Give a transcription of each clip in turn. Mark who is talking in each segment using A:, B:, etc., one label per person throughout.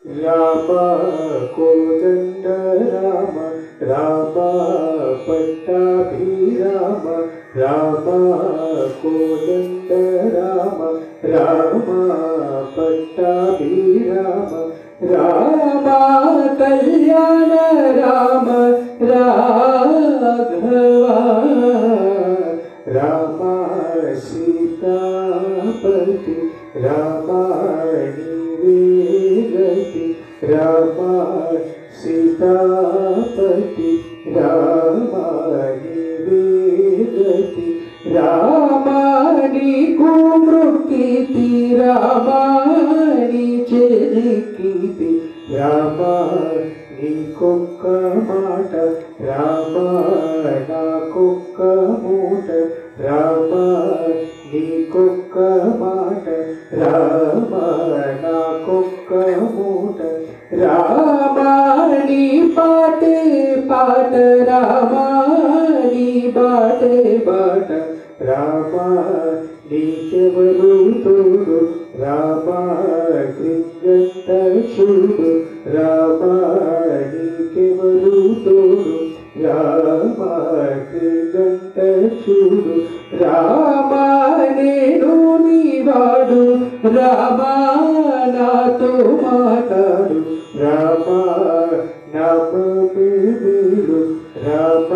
A: राम कोदंड राम राम पट्टाभिराम राम कोदंड राम राम पट्टाभिराम राम कल्याण राम राघवा राम सीतापति रामायणी राम सीतापति रामायणी रामानी कुमृक्कीति रामानी चेलिकीति रामानी कुक्क మాట राम ना कुक्क मूట राम नी कुक्क మాట राम ना कुक्क मूట रामानी पाटे पाट रामानी बाटे बाट राम नीकेवरू तोడు राम कृष्ण చూడు राम नीकेवरू तोడు राम कृष्ण చూడు राम నేను నీవాడు राम నాతో మాట్లాడు राम నామమే మేలు राम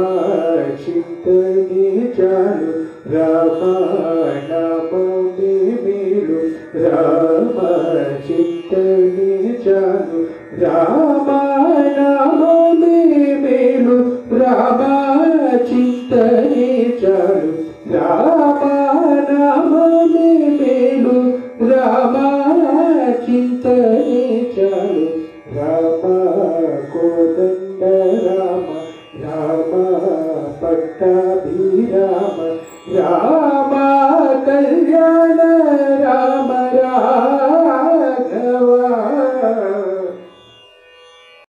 A: చింతనే చాలు राम నామమే మేలు राम చింతనే చాలు राम నామమే మేలు राम చింతనే చాలు राम నామమే మేలు राम చింతనే చాలు राम కోదండ రామ राम पट्टाभिराम राम